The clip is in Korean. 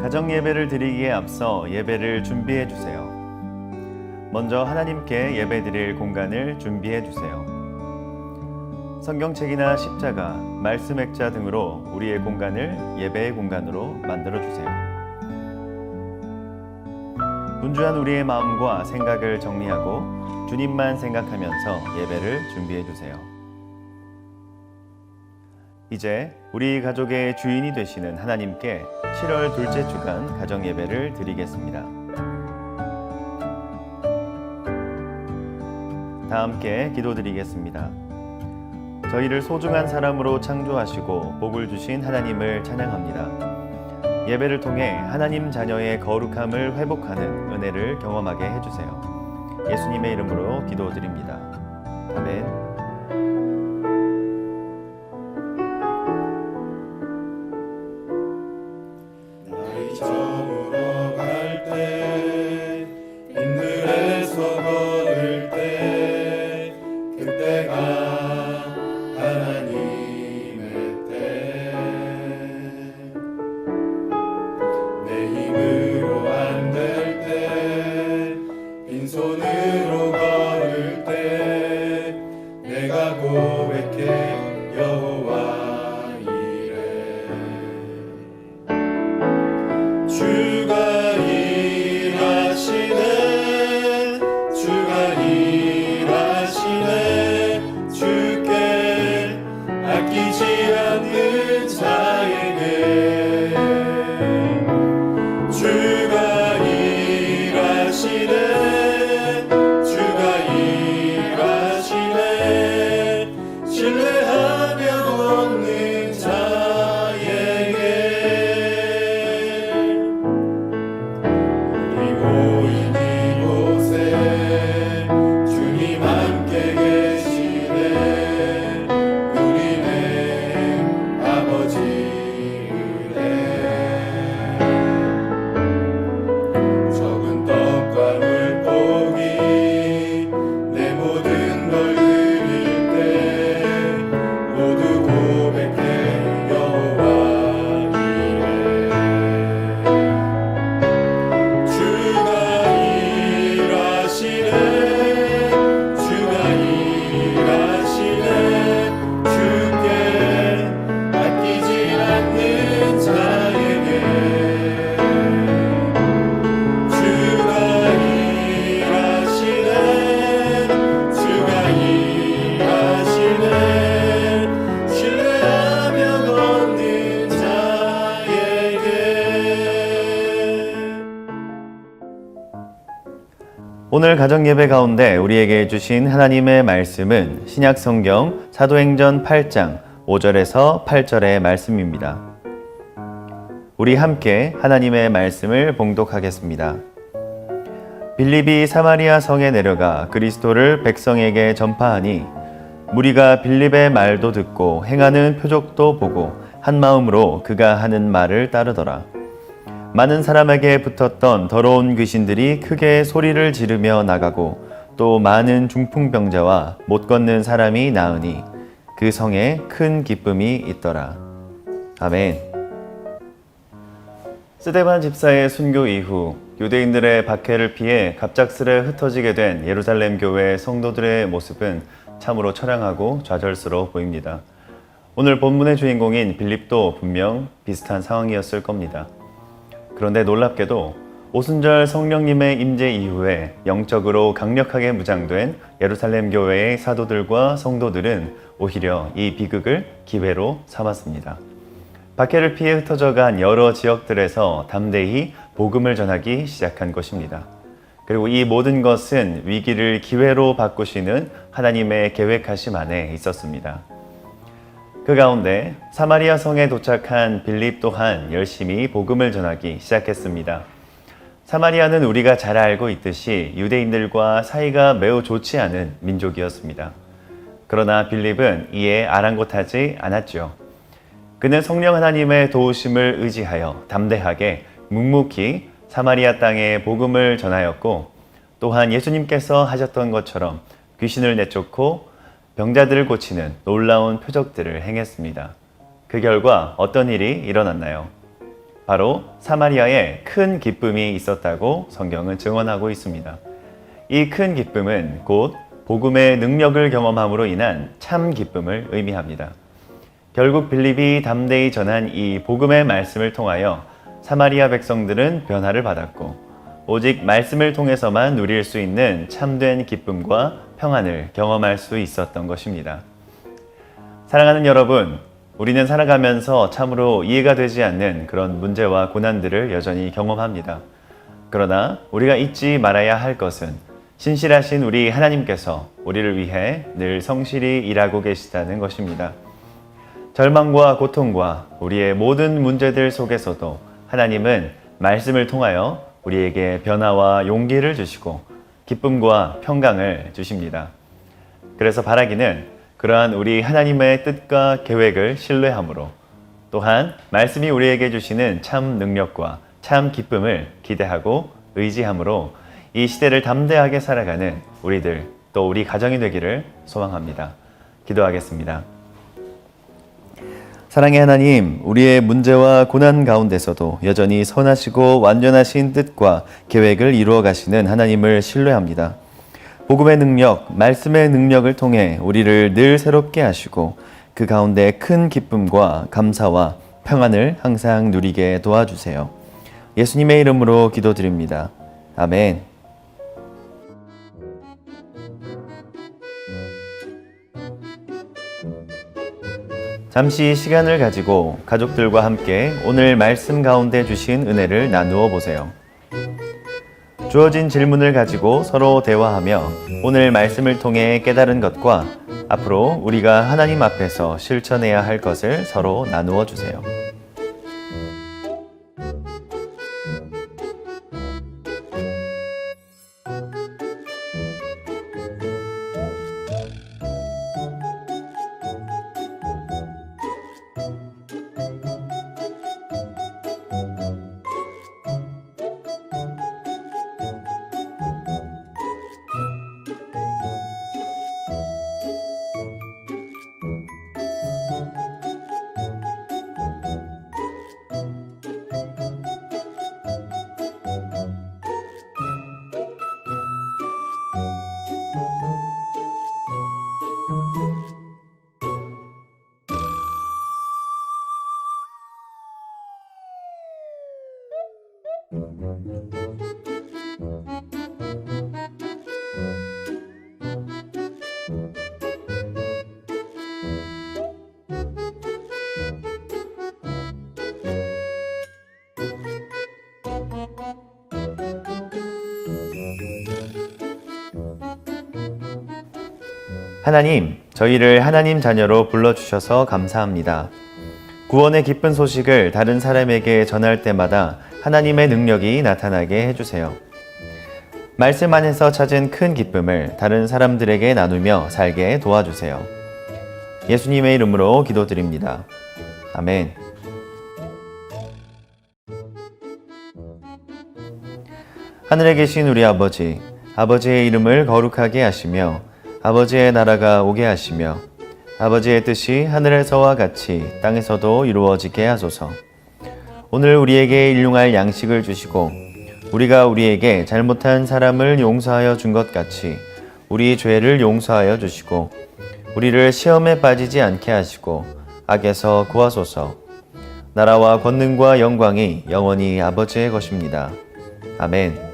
가정 예배를 드리기에 앞서 예배를 준비해 주세요. 먼저 하나님께 예배 드릴 공간을 준비해 주세요. 성경책이나 십자가, 말씀 액자 등으로 우리의 공간을 예배의 공간으로 만들어 주세요. 분주한 우리의 마음과 생각을 정리하고 주님만 생각하면서 예배를 준비해 주세요. 이제 우리 가족의 주인이 되시는 하나님께 7월 둘째 주간 가정 예배를 드리겠습니다. 다 함께 기도드리겠습니다. 저희를 소중한 사람으로 창조하시고 복을 주신 하나님을 찬양합니다. 예배를 통해 하나님 자녀의 거룩함을 회복하는 은혜를 경험하게 해주세요. 예수님의 이름으로 기도드립니다. 아멘. 빈손으로 걸을 때 내가 고백해 여호와 이래. 주가 일하시네, 주가 일하시네. 주께 아끼지 않는 자에게 주가 일하시네, 신뢰하며 걷는 자에게. 우리 모인 이곳에 주님 함께 계시네. 누리네 아버지 은혜. 적은 떡과 물고기 내 모든 걸 드릴 때 모두 고백해 여호와 이래. 주가 일하시네, 주가 일하시네. 주께 아끼지 않는 자에게 주가 일하시네, 주가 일하시네. 신뢰하며 걷는 자에게. 오늘 가정 예배 가운데 우리에게 주신 하나님의 말씀은 신약성경 사도행전 8장 5절에서 8절의 말씀입니다. 우리 함께 하나님의 말씀을 봉독하겠습니다. 빌립이 사마리아 성에 내려가 그리스도를 백성에게 전파하니 무리가 빌립의 말도 듣고 행하는 표적도 보고 한 마음으로 그가 하는 말을 따르더라. 많은 사람에게 붙었던 더러운 귀신들이 크게 소리를 지르며 나가고 또 많은 중풍병자와 못 걷는 사람이 나으니 그 성에 큰 기쁨이 있더라. 아멘. 스데반 집사의 순교 이후 유대인들의 박해를 피해 갑작스레 흩어지게 된 예루살렘 교회 성도들의 모습은 참으로 처량하고 좌절스러워 보입니다. 오늘 본문의 주인공인 빌립도 분명 비슷한 상황이었을 겁니다. 그런데 놀랍게도 오순절 성령님의 임재 이후에 영적으로 강력하게 무장된 예루살렘 교회의 사도들과 성도들은 오히려 이 비극을 기회로 삼았습니다. 박해를 피해 흩어져간 여러 지역들에서 담대히 복음을 전하기 시작한 것입니다. 그리고 이 모든 것은 위기를 기회로 바꾸시는 하나님의 계획하심 안에 있었습니다. 그 가운데 사마리아 성에 도착한 빌립 또한 열심히 복음을 전하기 시작했습니다. 사마리아는 우리가 잘 알고 있듯이 유대인들과 사이가 매우 좋지 않은 민족이었습니다. 그러나 빌립은 이에 아랑곳하지 않았죠. 그는 성령 하나님의 도우심을 의지하여 담대하게 묵묵히 사마리아 땅에 복음을 전하였고, 또한 예수님께서 하셨던 것처럼 귀신을 내쫓고 병자들을 고치는 놀라운 표적들을 행했습니다. 그 결과 어떤 일이 일어났나요? 바로 사마리아에 큰 기쁨이 있었다고 성경은 증언하고 있습니다. 이 큰 기쁨은 곧 복음의 능력을 경험함으로 인한 참 기쁨을 의미합니다. 결국 빌립이 담대히 전한 이 복음의 말씀을 통하여 사마리아 백성들은 변화를 받았고 오직 말씀을 통해서만 누릴 수 있는 참된 기쁨과 평안을 경험할 수 있었던 것입니다. 사랑하는 여러분, 우리는 살아가면서 참으로 이해가 되지 않는 그런 문제와 고난들을 여전히 경험합니다. 그러나 우리가 잊지 말아야 할 것은 신실하신 우리 하나님께서 우리를 위해 늘 성실히 일하고 계시다는 것입니다. 절망과 고통과 우리의 모든 문제들 속에서도 하나님은 말씀을 통하여 우리에게 변화와 용기를 주시고 기쁨과 평강을 주십니다. 그래서 바라기는 그러한 우리 하나님의 뜻과 계획을 신뢰함으로 또한 말씀이 우리에게 주시는 참 능력과 참 기쁨을 기대하고 의지함으로 이 시대를 담대하게 살아가는 우리들 또 우리 가정이 되기를 소망합니다. 기도하겠습니다. 사랑의 하나님, 우리의 문제와 고난 가운데서도 여전히 선하시고 완전하신 뜻과 계획을 이루어 가시는 하나님을 신뢰합니다. 복음의 능력, 말씀의 능력을 통해 우리를 늘 새롭게 하시고 그 가운데 큰 기쁨과 감사와 평안을 항상 누리게 도와주세요. 예수님의 이름으로 기도드립니다. 아멘. 잠시 시간을 가지고 가족들과 함께 오늘 말씀 가운데 주신 은혜를 나누어 보세요. 주어진 질문을 가지고 서로 대화하며 오늘 말씀을 통해 깨달은 것과 앞으로 우리가 하나님 앞에서 실천해야 할 것을 서로 나누어 주세요. 하나님, 저희를 하나님 자녀로 불러주셔서 감사합니다. 구원의 기쁜 소식을 다른 사람에게 전할 때마다 하나님의 능력이 나타나게 해주세요. 말씀 안에서 찾은 큰 기쁨을 다른 사람들에게 나누며 살게 도와주세요. 예수님의 이름으로 기도드립니다. 아멘. 하늘에 계신 우리 아버지, 아버지의 이름을 거룩하게 하시며 아버지의 나라가 오게 하시며 아버지의 뜻이 하늘에서와 같이 땅에서도 이루어지게 하소서. 오늘 우리에게 일용할 양식을 주시고 우리가 우리에게 잘못한 사람을 용서하여 준 것 같이 우리 죄를 용서하여 주시고 우리를 시험에 빠지지 않게 하시고 악에서 구하소서. 나라와 권능과 영광이 영원히 아버지의 것입니다. 아멘.